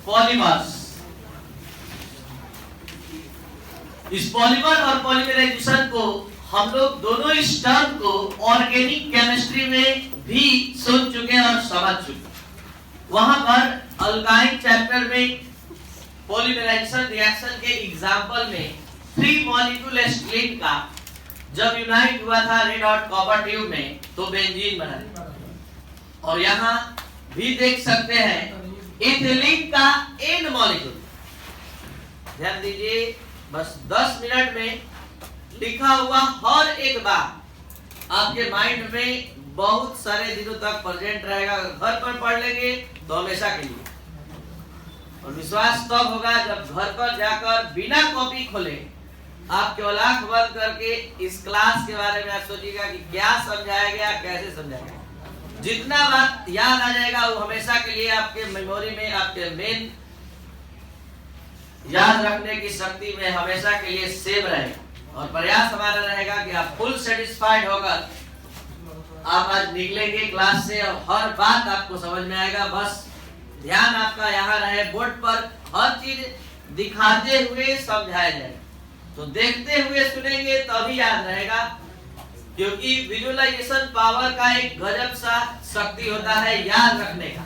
Polymers. इस polymer और polymerisation को हम लोग दोनों इस टर्म को ऑर्गेनिक केमिस्ट्री में भी सुन चुके और समझ चुके। वहां पर अल्काइन चैप्टर में पॉलीमराइजेशन रिएक्शन के एग्जांपल में 3 मॉलिक्यूल एस्टिलीन का जब यूनाइट हुआ था रेड हॉट कॉपर ट्यूब में तो बेंजीन बना। और यहाँ भी देख सकते हैं इथिलीन का एन मॉलिक्यूल। ध्यान दीजिए, बस 10 मिनट में लिखा हुआ हर एक बात आपके माइंड में बहुत सारे दिनों तक प्रेजेंट रहेगा। घर पर पढ़ लेंगे तो हमेशा के लिए, और विश्वास तब होगा जब घर पर जाकर बिना कॉपी खोले आप केवल आंख बंद करके इस क्लास के बारे में आप सोचिएगा कि क्या समझाया गया, कैसे समझाया गया। जितना बात याद आ जाएगा वो हमेशा के लिए आपके मेमोरी में, आपके मेन याद रखने की शक्ति में हमेशा के लिए सेव रहेगा। और प्रयास हमारा रहेगा कि आप फुल सेटिस्फाइड होकर आप आज निकलेंगे क्लास से और हर बात आपको समझ में आएगा। बस ध्यान आपका यहाँ रहे, बोर्ड पर हर चीज दिखाते हुए समझाया जाएगा, तो देखते हुए सुनेंगे तभी याद रहेगा। क्योंकि विजुअलाइजेशन पावर का एक गजब सा शक्ति होता है याद रखने का।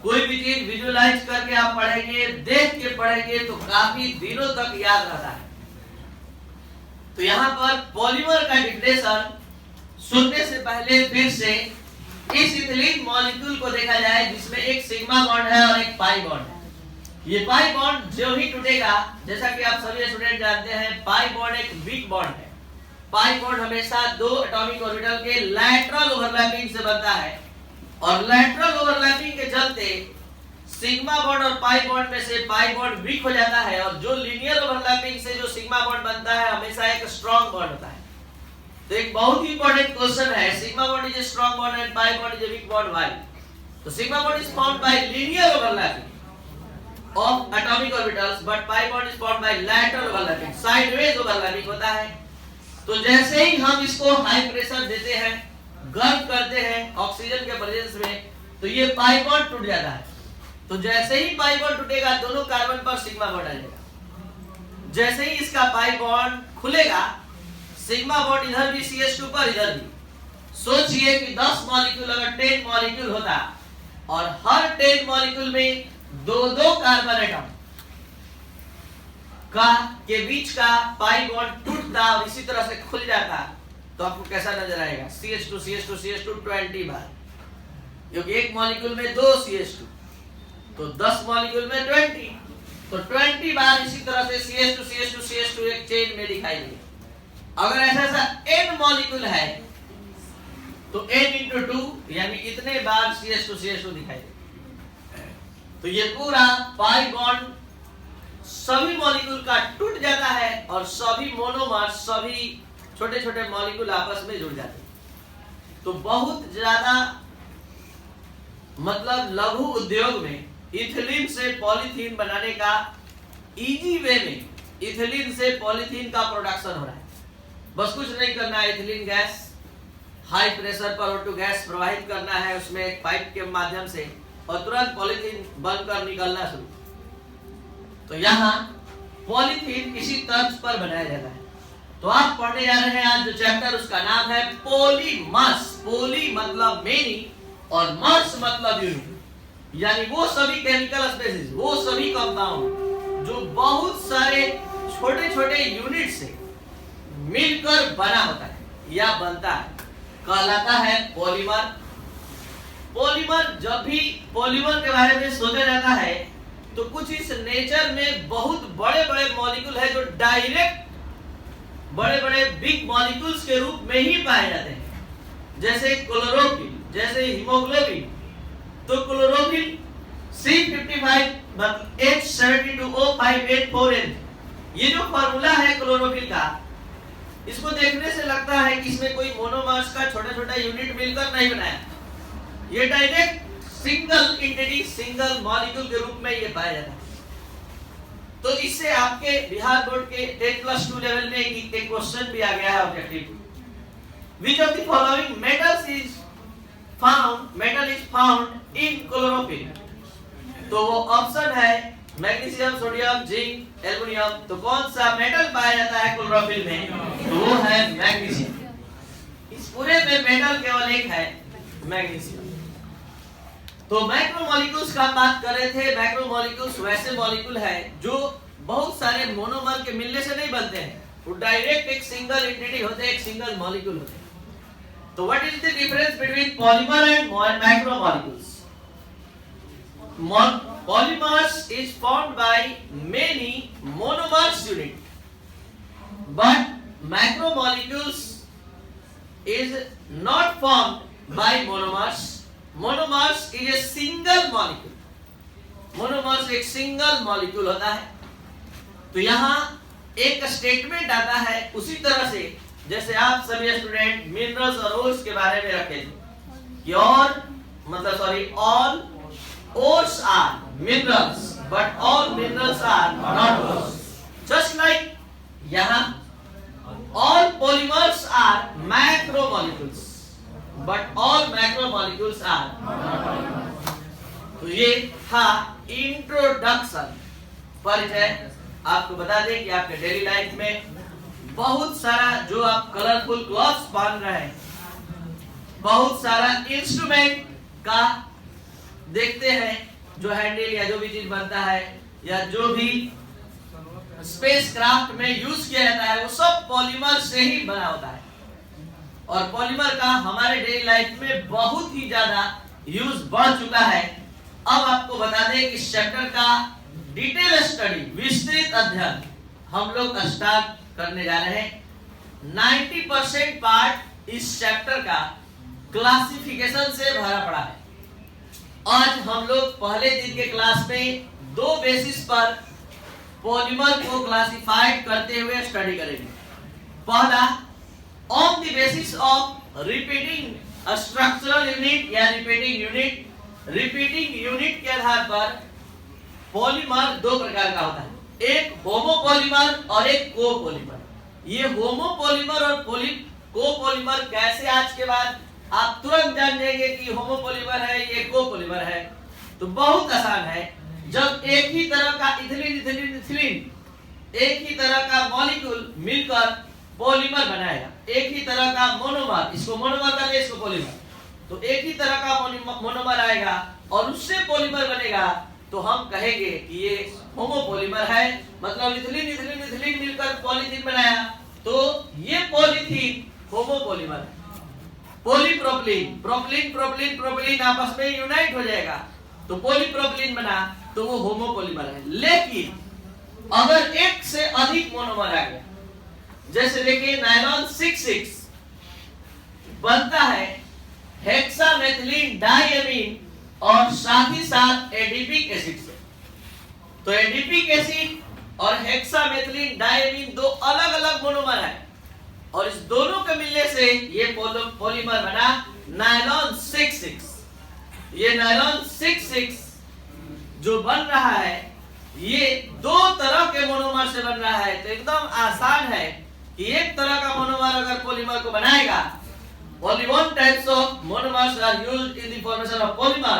कोई भी चीज विजुअलाइज करके आप पढ़ेंगे, देख के पढ़ेंगे तो काफी दिनों तक याद रहता है। तो यहाँ पर पॉलीमर का डिफिनेशन सुनने से पहले फिर से इस इथिलीन मॉलिक्यूल को देखा जाए, जिसमें एक सिग्मा बॉन्ड है और एक पाई बॉन्ड है। ये पाई बॉन्ड जो ही टूटेगा, जैसा कि आप सभी स्टूडेंट जानते हैं, पाई बॉन्ड एक वीक बॉन्ड है। पाई बॉन्ड हमेशा 2 एटॉमिक ऑर्बिटल के लैटरल ओवरलैपिंग से बनता है, और लैटरल ओवरलैपिंग के चलते सिग्मा बॉन्ड और पाई बॉन्ड में से पाई बॉन्ड वीक हो जाता है, और जो लीनियर ओवरलैपिंग से जो सिग्मा बॉन्ड बनता है हमेशा एक स्ट्रॉन्ग बॉन्ड होता है। तो एक बहुत ही इंपॉर्टेंट क्वेश्चन है, sigma bond is a strong bond and pi bond is a weak bond, why? तो sigma bond is formed by linear overlapping of atomic orbitals, but pi bond is formed by lateral overlapping, sideways overlapping होता है। तो जैसे ही हम इसको high pressure देते हैं, गर्म करते हैं ऑक्सीजन के प्रेजेंस में, तो ये पाई बॉन्ड टूट जाता है। तो जैसे ही पाई बॉन्ड टूटेगा, दोनों कार्बन पर सिग्मा बॉन्ड आ जाएगा। जैसे ही इसका पाई बॉन्ड खुलेगा, सिग्मा बॉन्ड इधर भी CH2 पर, इधर भी। सोचिए कि 10 मॉलिक्यूल अगर 10 मॉलिक्यूल होता और हर 10 मॉलिक्यूल में 2-2 कार्बन एटम का के बीच का पाई बॉन्ड टूटता और इसी तरह से खुल जाता, तो आपको कैसा नजर आएगा? CH2 CH2 CH2 20 बार, क्योंकि एक मॉलिक्यूल में 2 CH2, तो 10 मॉलिक्यूल में 20, तो 20 बार इसी तरह से CH2 CH2 CH2 एक चेन में दिखाई देगा। अगर ऐसा n मॉलिक्यूल है तो n × 2 यानी इतने बार CH2 CH2 दिखाई देगा। तो ये पूरा पाई बॉन्ड सभी मॉलिक्यूल का टूट जाता है और सभी मोनोमर, सभी छोटे छोटे मॉलिक्यूल आपस में जुड़ जाते हैं। तो बहुत ज्यादा मतलब लघु उद्योग में इथिलीन से पॉलीथीन बनाने का इजी वे में इथिलीन से पॉलीथीन का प्रोडक्शन हो रहा है। बस कुछ नहीं करना है, इथिलीन गैस हाई प्रेशर पर O2 गैस प्रवाहित करना है उसमें एक पाइप के माध्यम से, और तुरंत पॉलीथीन बनकर निकलना शुरू। तो यहाँ पॉलीथीन इसी तर्ज पर बनाया जाता है। तो आप पढ़ने जा रहे हैं आज जो चैप्टर, उसका नाम है पॉलीमर्स। पोली मतलब मेनी और मर्स मतलब यूनिट, यानी वो सभी केमिकल स्पेसीज, वो सभी कंपाउंड जो बहुत सारे छोटे छोटे यूनिट से मिलकर बना होता है या बनता है, कहलाता है पॉलीमर। पॉलीमर, जब भी पॉलीमर के बारे में सोचा जाता है तो कुछ इस नेचर में बहुत बड़े बड़े मॉलिक्यूल है जो डायरेक्ट बड़े बड़े बिग मॉलिक्यूल्स के रूप में ही पाए जाते हैं, जैसे क्लोरोफिल, जैसे हीमोग्लोबिन। तो क्लोरोफिल C55 मतलब H72O584N, ये जो फार्मूला है क्लोरोफिल का, इसको देखने से लगता है कि इसमें कोई मोनोमर्स का छोटा छोटा यूनिट मिलकर नहीं बनाया, ये direct single entity, single molecule के रूप में ये पाया जाता है। तो इससे आपके बिहार बोर्ड के 10+2 लेवल में एक क्वेश्चन भी आ गया है objective, which of the following metals is found in chlorophyll? तो वो ऑप्शन है मैग्नीशियम, सोडियम, जिंक, एल्युमिनियम। तो कौन सा मेटल पाया जाता है क्लोरोफिल में? तो वो है मैग्नीशियम। इस पूरे में मेटल केवल एक है, मैग्नीशियम। तो मैक्रोमोलिक्यूल्स का बात कर रहे थे। मैक्रोमोलिक्यूल्स वैसे मॉलिक्यूल है जो बहुत सारे मोनोमर के मिलने से नहीं बनते हैं, वो डायरेक्ट एक सिंगल एंटिटी होते हैं, एक सिंगल मॉलिक्यूल होते हैं। तो what is the difference between polymer and macromolecules? Polymers is formed by many monomers unit, but macromolecules is not formed by monomers. Monomers is a single molecule. Monomers एक single molecule होता है। तो यहाँ एक statement आता है उसी तरह से जैसे आप सभी स्टूडेंट मिनरल्स और ओर्स के बारे में रखे थे कि और मतलब sorry all ores are minerals but all minerals are not ores. Just like यहाँ all polymers are macromolecules but all macromolecules are not polymers. तो ये था इंट्रोडक्शन, परिचय। आपको बता दें कि आपके डेली लाइफ में बहुत सारा जो आप कलरफुल क्लॉथ्स पहन रहे हैं, बहुत सारा इंस्ट्रूमेंट का देखते हैं, जो हैंडल या जो भी चीज बनता है या जो भी स्पेस क्राफ्ट में यूज किया जाता है वो सब पॉलीमर से ही बना होता है। और पॉलीमर का हमारे डेली लाइफ में बहुत ही ज्यादा यूज बढ़ चुका है। अब आपको बता दें कि इस चैप्टर का डिटेल स्टडी, विस्तृत अध्ययन हम लोग स्टार्ट करने जा रहे हैं। 90% पार्ट इस चैप्टर का क्लासिफिकेशन से भरा पड़ा है। आज हम लोग पहले दिन के क्लास में दो बेसिस पर पॉलीमर को क्लासिफाइड करते हुए स्टडी करेंगे। पहला, on the basis of repeating structural unit या रिपीटिंग यूनिट। रिपीटिंग यूनिट के आधार पर पॉलीमर दो प्रकार का होता है, एक होमोपॉलीमर और एक कोपॉलीमर। ये होमोपॉलीमर और कोपॉलीमर कैसे, आज के बाद आप तुरंत जान जाएंगे कि होमोपॉलीमर है ये कोपॉलीमर है। तो बहुत आसान है। जब एक ही तरह का इथिलीन इथिलीन इथिलीन एक ही तरह का मॉलिक्यूल मिलकर पॉलीमर बनाएगा, एक ही तरह का मोनोमर, इसको मोनोमर कर दे, इसको पॉलीमर, तो एक ही तरह का मोनोमर आएगा और उससे पॉलीमर बनेगा, तो हम कहेंगे कि ये होमोपॉलीमर है। मतलब इथिलीन इथिलीन इथिलीन मिलकर पॉलीथीन बनाया, तो ये पॉलीथीन होमोपॉलीमर है। पॉलीप्रोपिलीन, प्रोपिलीन प्रोपिलीन प्रोपिलीन आपस में यूनाइट हो जाएगा तो पॉलीप्रोपिलीन बना, तो वो होमोपॉलीमर है। लेकिन अगर एक से अधिक मोनोमर आ गया, जैसे देखिए नायलॉन 6,6 बनता है हेक्सामेथिलीन डाइएमीन और साथ ही साथ एडिपिक एसिड से। तो एडिपिक एसिड और हेक्सामेथिलीन डाइएमीन दो अलग अलग मोनोमर है और इस दोनों के मिलने से ये पॉलीमर बना नायलॉन 6,6। ये नायलॉन 6,6 जो बन रहा है ये दो तरह के मोनोमर से बन रहा है। तो एकदम आसान है कि एक तरह का मोनोमर अगर पॉलीमर को बनाएगा, only one types of monomers are used in the formation of polymer,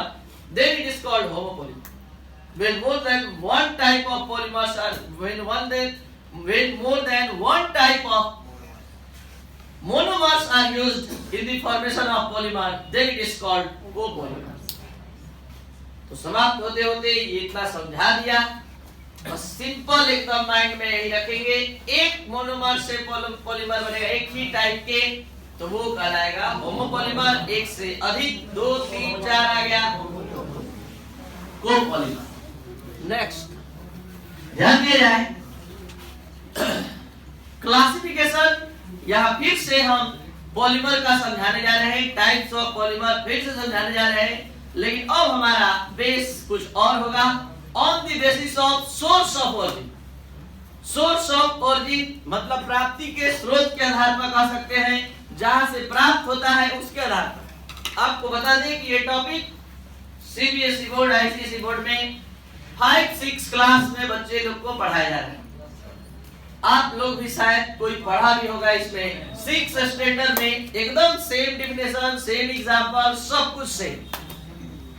then it is called homopolymer. When more than one type of polymers are when more than one type of monomers are used in the formation of polymer, then it is called copolymer. तो समाप्त होते होते ये इतना समझा दिया, बस simple एकदम माइंड में यही रखेंगे। एक मोनोमर से पॉलीमर बनेगा एक ही टाइप के, तो वो कहलाएगा होमोपॉलीमर। एक से अधिक 2, 3, 4 आ गया कोपॉलीमर। नेक्स्ट ध्यान दिया जाए क्लासिफिकेशन। यहाँ फिर से हम पॉलीमर का समझाने जा रहे हैं, टाइप्स ऑफ पॉलीमर फिर से समझाने जा रहे हैं, लेकिन अब हमारा बेस कुछ और होगा। On the basis of source of origin. Source of origin मतलब प्राप्ति के स्रोत के आधार पर कह सकते हैं, जहां से प्राप्त होता है उसके आधार पर। आपको बता दें कि ये topic CBSE board, ICSE board में 5-6 क्लास में बच्चे लोग को पढ़ाया जा रहा है। आप लोग भी शायद कोई पढ़ा भी होगा इसमें। 6 स्टैंडर्ड में एकदम सेम डेफिनेशन, सेम एग्जांपल, सब कुछ same.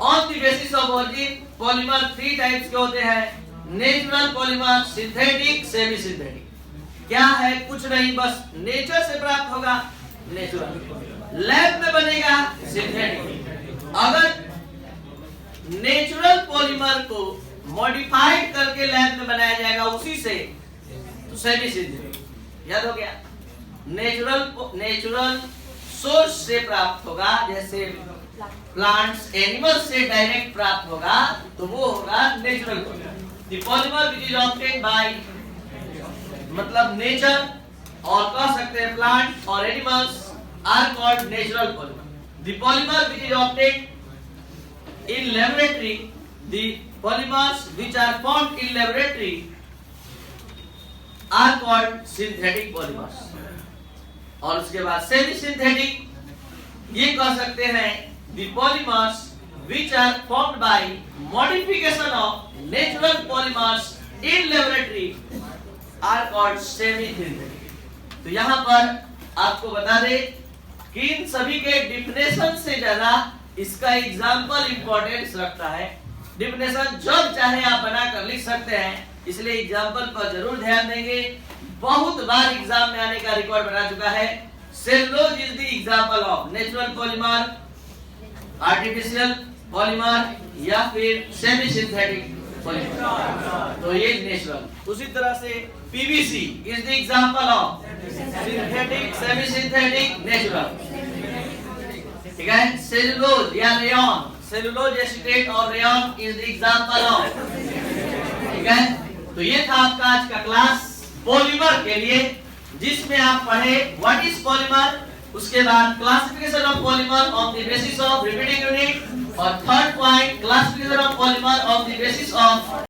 On the basis of origin polymer 3 types के होते हैं, natural polymer, synthetic, semi synthetic. क्या है? कुछ नहीं, बस नेचर से प्राप्त होगा नेचुरल, लैब में बनेगा सिंथेटिक। अगर नेचुरल पॉलीमर को मॉडिफाइड करके लैब में बनाया जाएगा उसी से, तो सेमी सिंथेटिक। याद हो गया? नेचुरल सोर्स से प्राप्त होगा, जैसे प्लांट्स, एनिमल्स से डायरेक्ट प्राप्त होगा, तो वो होगा natural polymer. The polymer which is obtained by मतलब नेचर, और कह सकते हैं प्लांट और animals, are called natural polymer. The polymer which is obtained in laboratory, the polymers which are formed in laboratory are called synthetic polymers। और उसके बाद semi synthetic, ये कह सकते हैं the polymers which are formed by modification of natural polymers in laboratory are called semi synthetic। तो यहाँ पर आपको बता दें कि इन सभी के डिफिनेशन से ज्यादा इसका एग्जाम्पल इंपॉर्टेंस रखता है। डिफिनेशन जब चाहे आप बनाकर लिख सकते हैं, इसलिए एग्जाम्पल पर जरूर ध्यान देंगे। बहुत बार एग्जाम में आने का रिकॉर्ड बना चुका है। Cellulose is the example of natural polymer, artificial polymer या फिर सेमी सिंथेटिक पॉलीमर, तो ये नेचुरल। उसी तरह से PVC is the example of synthetic, semi synthetic, natural. ठीक है? सेलुलोज या रेयन, सेलुलोज एसीटेट और rayon is the example of. ठीक है? तो ये था आपका आज का क्लास पॉलीमर के लिए, जिसमें आप पढ़े व्हाट इज पॉलीमर, उसके बाद classification of polymer on the basis of repeating unit, और third point classification of polymer on the basis of